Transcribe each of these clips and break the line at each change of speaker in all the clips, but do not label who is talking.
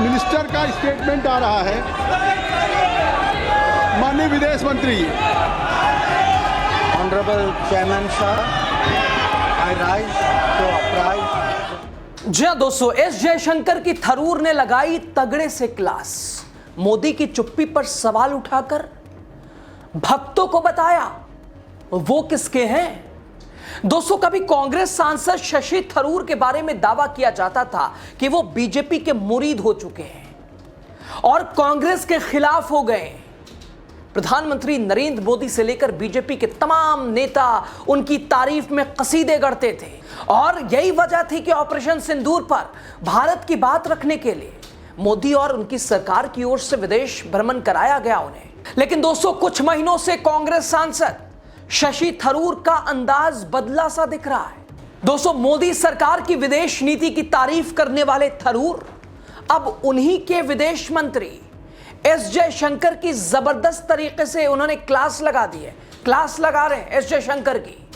Minister का statement आ रहा है। माननीय विदेश मंत्री।
Honourable chairman sir, I rise to apprise.
जी हाँ दोस्तों, एस जयशंकर की थरूर ने लगाई तगड़े से क्लास। मोदी की चुप्पी पर सवाल उठाकर भक्तों को बताया वो किसके हैं। दोस्तों, कभी कांग्रेस सांसद शशि थरूर के बारे में दावा किया जाता था कि वो बीजेपी के मुरीद हो चुके हैं और कांग्रेस के खिलाफ हो गए। प्रधानमंत्री नरेंद्र मोदी से लेकर बीजेपी के तमाम नेता उनकी तारीफ में कसीदे गढ़ते थे और यही वजह थी कि ऑपरेशन सिंदूर पर भारत की बात रखने के लिए मोदी और उनकी सरकार की ओर से विदेश भ्रमण कराया गया उन्हें। लेकिन दोस्तों, कुछ महीनों से कांग्रेस सांसद शशि थरूर का अंदाज बदला सा दिख रहा है। दोस्तों, मोदी सरकार की विदेश नीति की तारीफ करने वाले थरूर अब उन्हीं के विदेश मंत्री एस जयशंकर की जबरदस्त तरीके से उन्होंने क्लास लगा दी है। क्लास लगा रहे हैं एस जयशंकर की।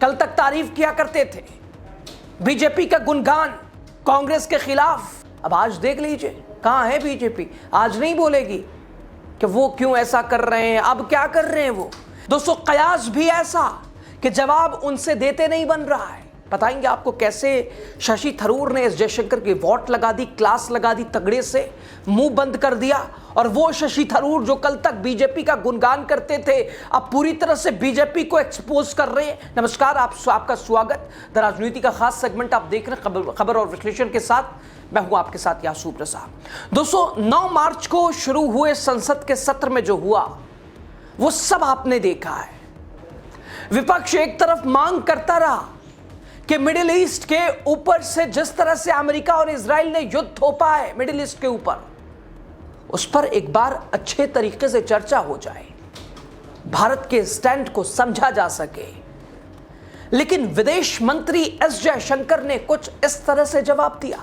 कल तक तारीफ किया करते थे, बीजेपी का गुणगान कांग्रेस के खिलाफ। अब आज देख लीजिए कहां है बीजेपी। आज नहीं बोलेगी कि वो क्यों ऐसा कर रहे हैं, अब क्या कर रहे हैं वो। दोस्तों, कयास भी ऐसा कि जवाब उनसे देते नहीं बन रहा है। बताएंगे आपको कैसे शशि थरूर ने एस जयशंकर की वॉट लगा दी, क्लास लगा दी, तगड़े से मुंह बंद कर दिया। और वो शशि थरूर जो कल तक बीजेपी का गुणगान करते थे, अब पूरी तरह से बीजेपी को एक्सपोज कर रहे हैं। नमस्कार, आपका स्वागत द राजनीति का खास सेगमेंट आप देख रहे हैं खबर और विश्लेषण के साथ। मैं हूं आपके साथ यासू प्रसाद। दोस्तों, 9 मार्च को शुरू हुए संसद के सत्र में जो हुआ वो सब आपने देखा है। विपक्ष एक तरफ मांग करता रहा कि मिडिल ईस्ट के ऊपर से जिस तरह से अमेरिका और इजराइल ने युद्ध थोपा है मिडिल ईस्ट के ऊपर, उस पर एक बार अच्छे तरीके से चर्चा हो जाए, भारत के स्टैंड को समझा जा सके। लेकिन विदेश मंत्री एस जयशंकर ने कुछ इस तरह से जवाब दिया।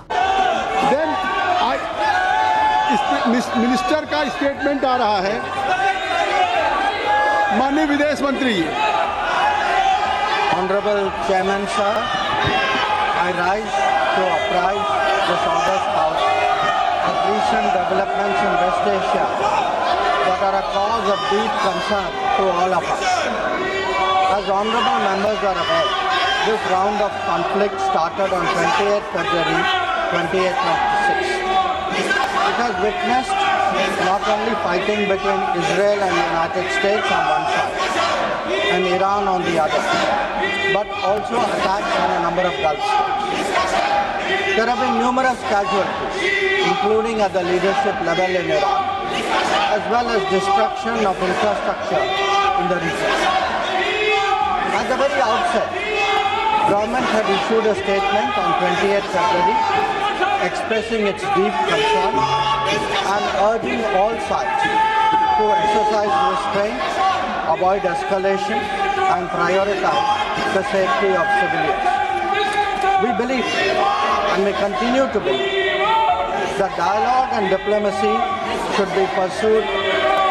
मिनिस्टर का स्टेटमेंट आ रहा है। माननीय विदेश मंत्री।
Honourable chairman sir, I rise to apprise this august house of recent developments in West Asia that are a cause of deep concern to all of us. As honorable members are aware, this round of conflict started on 28th February 2026. It has witnessed not only fighting between Israel and the United States on one side and Iran on the other, but also attacks on a number of Gulf states. There have been numerous casualties, including at the leadership level in Iran, as well as destruction of infrastructure in the region. At the very outset, government had issued a statement on 28th February expressing its deep concern and urging all sides to exercise restraint, avoid escalation, and prioritize the safety of civilians. We believe, and we continue to believe, that dialogue and diplomacy should be pursued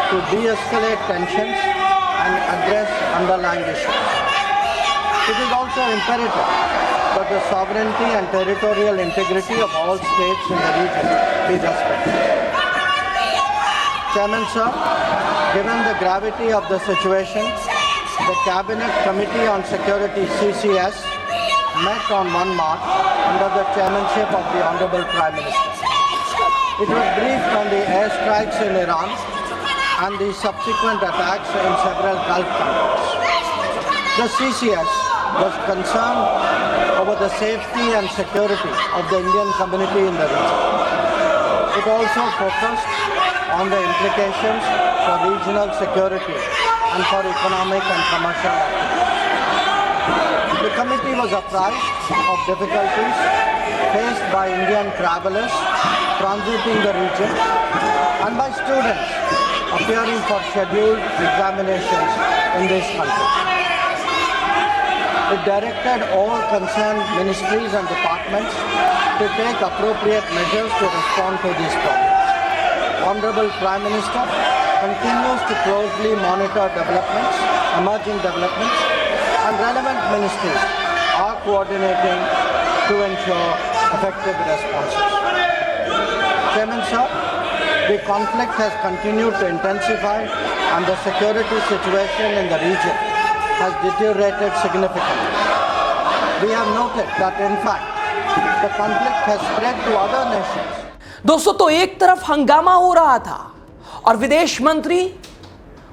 to de-escalate tensions and address underlying issues. It is also imperative that the sovereignty and territorial integrity of all states in the region be respected. Chairman sir, given the gravity of the situation, the Cabinet Committee on Security CCS met on 1 March under the chairmanship of the Honorable Prime Minister. It was briefed on the airstrikes in Iran and the subsequent attacks in several Gulf countries. The CCS was concerned over the safety and security of the Indian community in the region. It also focused on the implications for regional security and for economic and commercial activities. The committee was apprised of difficulties faced by Indian travelers transiting the region and by students appearing for scheduled examinations in this country. It directed all concerned ministries and departments to take appropriate measures to respond to these problems. Honorable Prime Minister continues to closely monitor emerging developments, and relevant ministries are coordinating to ensure effective responses. Chairman sir, the conflict has continued to intensify and the security situation in the region has deteriorated significantly. We have noted that in fact the conflict has spread to other nations.
दोस्तों, तो एक तरफ हंगामा हो रहा था और विदेश मंत्री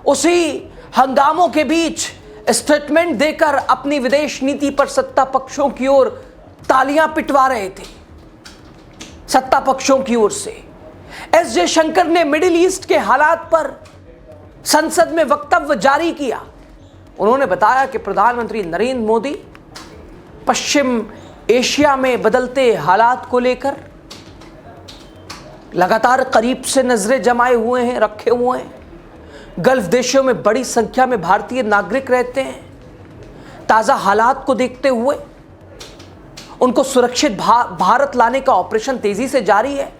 उसी हंगामों के बीच स्टेटमेंट देकर अपनी विदेश नीति पर सत्ता पक्षों की ओर तालियां पिटवा रहे थे। सत्ता पक्षों की ओर से एस जयशंकर ने मिडिल ईस्ट के हालात पर संसद में वक्तव्य जारी किया। उन्होंने बताया कि प्रधानमंत्री नरेंद्र मोदी पश्चिम एशिया में बदलते हालात को लेकर लगातार करीब से नजरें जमाए हुए हैं, रखे हुए हैं। गल्फ देशों में बड़ी संख्या में भारतीय नागरिक रहते हैं। ताजा हालात को देखते हुए उनको सुरक्षित भारत लाने का ऑपरेशन तेजी से जारी है।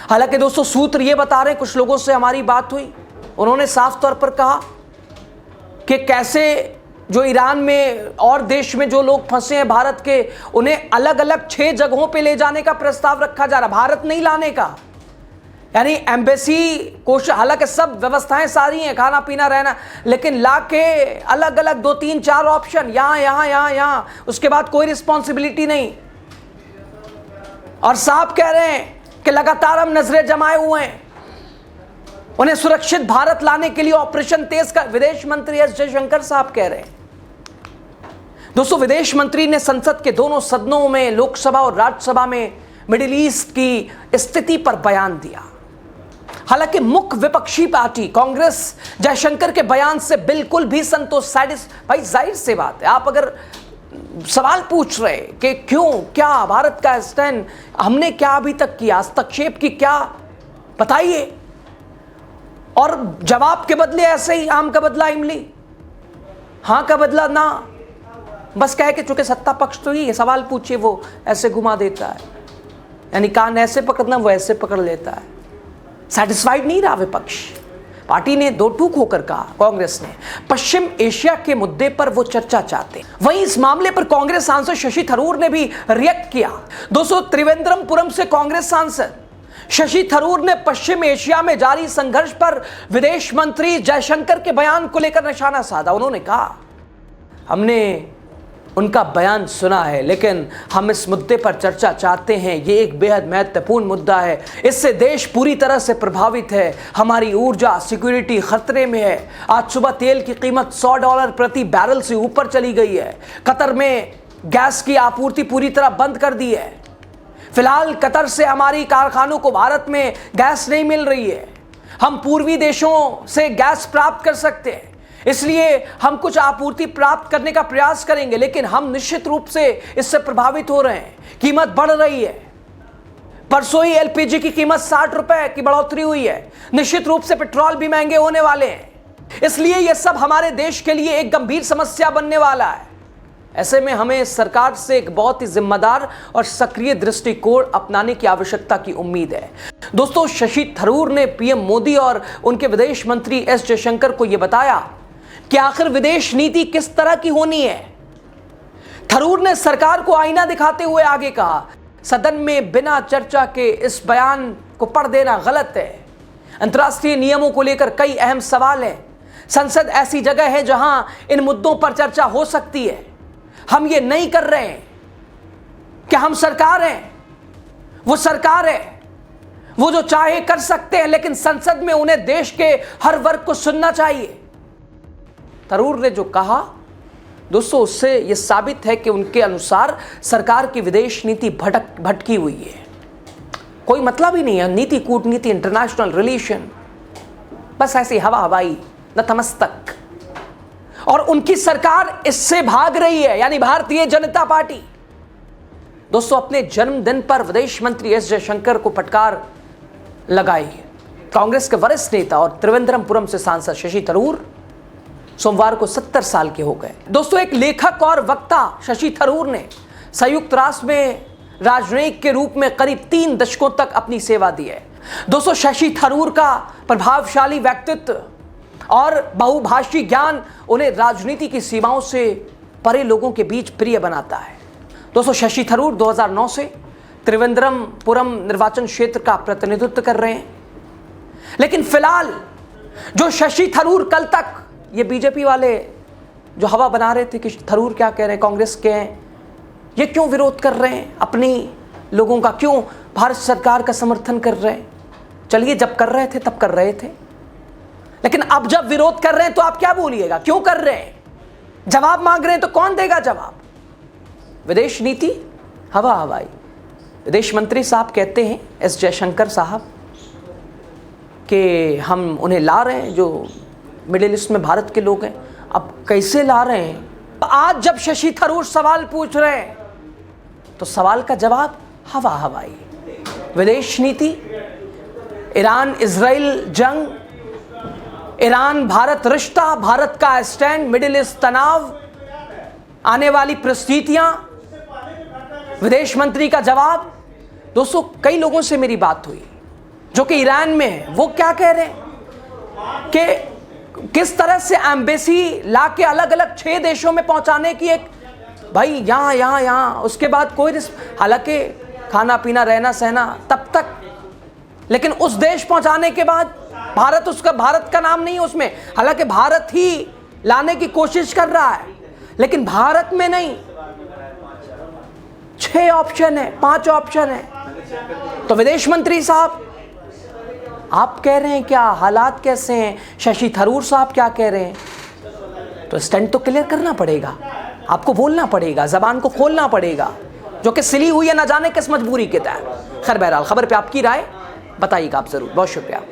हालांकि दोस्तों, सूत्र ये बता रहे हैं, कुछ लोगों से हमारी बात हुई, उन्होंने साफ तौर पर कहा कि कैसे जो ईरान में और देश में जो लोग फंसे हैं भारत के, उन्हें अलग अलग 6 जगहों पे ले जाने का प्रस्ताव रखा जा रहा, भारत नहीं लाने का। यानी एम्बेसी कोश, हालांकि सब व्यवस्थाएं सारी हैं, खाना पीना रहना, लेकिन लाके अलग अलग 2 3 4 ऑप्शन, यहां यहां यहां यहां, उसके बाद कोई रिस्पॉन्सिबिलिटी नहीं। और साहब कह रहे हैं कि लगातार हम नजरें जमाए हुए हैं, उन्हें सुरक्षित भारत लाने के लिए ऑपरेशन तेज कर, विदेश मंत्री एस जयशंकर साहब कह रहे हैं। दोस्तों, विदेश मंत्री ने संसद के दोनों सदनों में, लोकसभा और राज्यसभा में मिडिल ईस्ट की स्थिति पर बयान दिया। हालांकि मुख्य विपक्षी पार्टी कांग्रेस जयशंकर के बयान से बिल्कुल भी संतोष, भाई जाहिर सी बात है, आप अगर सवाल पूछ रहे कि क्यों, क्या भारत का स्टैंड, हमने क्या अभी तक किया, हस्तक्षेप की क्या, बताइए। और जवाब के बदले ऐसे ही आम का बदला इमली, हां का बदला ना, बस कहे कि चूंकि सत्ता पक्ष तो ही सवाल पूछिए वो ऐसे घुमा देता है, यानी कान ऐसे पकड़ना वो ऐसे पकड़ लेता है। सेटिस्फाइड नहीं रहा विपक्ष, पार्टी ने दो टूक होकर कहा, कांग्रेस ने पश्चिम एशिया के मुद्दे पर वो चर्चा चाहते हैं। वहीं इस मामले पर कांग्रेस सांसद शशि थरूर ने भी रिएक्ट किया। दोस्तों, त्रिवेंद्रमपुरम से कांग्रेस सांसद शशि थरूर ने पश्चिम एशिया में जारी संघर्ष पर विदेश मंत्री जयशंकर के बयान को लेकर निशाना साधा। उन्होंने कहा, हमने उनका बयान सुना है, लेकिन हम इस मुद्दे पर चर्चा चाहते हैं। ये एक बेहद महत्वपूर्ण मुद्दा है, इससे देश पूरी तरह से प्रभावित है, हमारी ऊर्जा सिक्योरिटी खतरे में है। आज सुबह तेल की कीमत $100 प्रति बैरल से ऊपर चली गई है। कतर में गैस की आपूर्ति पूरी तरह बंद कर दी है। फिलहाल कतर से हमारी कारखानों को भारत में गैस नहीं मिल रही है। हम पूर्वी देशों से गैस प्राप्त कर सकते हैं, इसलिए हम कुछ आपूर्ति प्राप्त करने का प्रयास करेंगे, लेकिन हम निश्चित रूप से इससे प्रभावित हो रहे हैं। कीमत बढ़ रही है। परसों ही एलपीजी की कीमत 60 रुपए की बढ़ोतरी हुई है। निश्चित रूप से पेट्रोल भी महंगे होने वाले हैं, इसलिए यह सब हमारे देश के लिए एक गंभीर समस्या बनने वाला है। ऐसे में हमें सरकार से एक बहुत ही जिम्मेदार और सक्रिय दृष्टिकोण अपनाने की आवश्यकता की उम्मीद है। दोस्तों, शशि थरूर ने पीएम मोदी और उनके विदेश मंत्री एस जयशंकर को यह बताया कि आखिर विदेश नीति किस तरह की होनी है। थरूर ने सरकार को आईना दिखाते हुए आगे कहा, सदन में बिना चर्चा के इस बयान को पढ़ देना गलत है। अंतर्राष्ट्रीय नियमों को लेकर कई अहम सवाल हैं। संसद ऐसी जगह है जहां इन मुद्दों पर चर्चा हो सकती है। हम ये नहीं कर रहे हैं कि हम सरकार हैं, वो सरकार है, वो जो चाहे कर सकते हैं, लेकिन संसद में उन्हें देश के हर वर्ग को सुनना चाहिए। थरूर ने जो कहा, दोस्तों, उससे यह साबित है कि उनके अनुसार सरकार की विदेश नीति भटकी हुई है। कोई मतलब ही नहीं है। नीति, कूटनीति, इंटरनेशनल रिलेशन, बस ऐसी हवा हवाई, नतमस्तक। और उनकी सरकार इससे भाग रही है, यानी भारतीय जनता पार्टी। दोस्तों, अपने जन्मदिन पर विदेश मंत्री एस जयशंकर को फटकार लगाई। कांग्रेस के वरिष्ठ नेता और त्रिवेंद्रमपुरम से सांसद शशि थरूर सोमवार को 70 साल के हो गए। दोस्तों, एक लेखक और वक्ता शशि थरूर ने संयुक्त राष्ट्र में राजनयिक के रूप में करीब 3 दशकों तक अपनी सेवा दी है। दोस्तों, शशि थरूर का प्रभावशाली व्यक्तित्व और बहुभाषी ज्ञान उन्हें राजनीति की सीमाओं से परे लोगों के बीच प्रिय बनाता है। दोस्तों, शशि थरूर 2009 से त्रिवेंद्रमपुरम निर्वाचन क्षेत्र का प्रतिनिधित्व कर रहे हैं। लेकिन फिलहाल जो शशि थरूर, कल तक ये बीजेपी वाले जो हवा बना रहे थे कि थरूर क्या कह रहे हैं, कांग्रेस के हैं, ये क्यों विरोध कर रहे हैं अपनी लोगों का, क्यों भारत सरकार का समर्थन कर रहे हैं? चलिए, जब कर रहे थे तब कर रहे थे, लेकिन अब जब विरोध कर रहे हैं तो आप क्या बोलिएगा, क्यों कर रहे हैं? जवाब मांग रहे हैं तो कौन देगा जवाब? विदेश नीति हवा हवाई। विदेश मंत्री साहब कहते हैं, एस जयशंकर साहब, कि हम उन्हें ला रहे हैं जो मिडिल ईस्ट में भारत के लोग हैं। अब कैसे ला रहे हैं? आज जब शशि थरूर सवाल पूछ रहे हैं तो सवाल का जवाब हवा हवाई। विदेश नीति, ईरान इजराइल जंग, ईरान भारत रिश्ता, भारत का स्टैंड, मिडिल ईस्ट तनाव, आने वाली परिस्थितियां, विदेश मंत्री का जवाब। दोस्तों, कई लोगों से मेरी बात हुई जो कि ईरान में है, वो क्या कह रहे हैं कि किस तरह से एम्बेसी ला के अलग अलग 6 देशों में पहुंचाने की एक, भाई यहाँ उसके बाद कोई हालांकि खाना पीना रहना सहना तब तक, लेकिन उस देश पहुंचाने के बाद भारत, उसका भारत का नाम नहीं है उसमें, हालांकि भारत ही लाने की कोशिश कर रहा है, लेकिन भारत में नहीं। 6 ऑप्शन है, 5 ऑप्शन है। तो विदेश मंत्री साहब, आप कह रहे हैं क्या, हालात कैसे हैं, शशि थरूर साहब क्या कह रहे हैं, तो स्टैंड तो क्लियर करना पड़ेगा, आपको बोलना पड़ेगा, जबान को खोलना पड़ेगा, जो कि सिली हुई है ना जाने किस मजबूरी के तहत। खैर, बहरहाल खबर पे आपकी राय बताइएगा आप जरूर। बहुत शुक्रिया।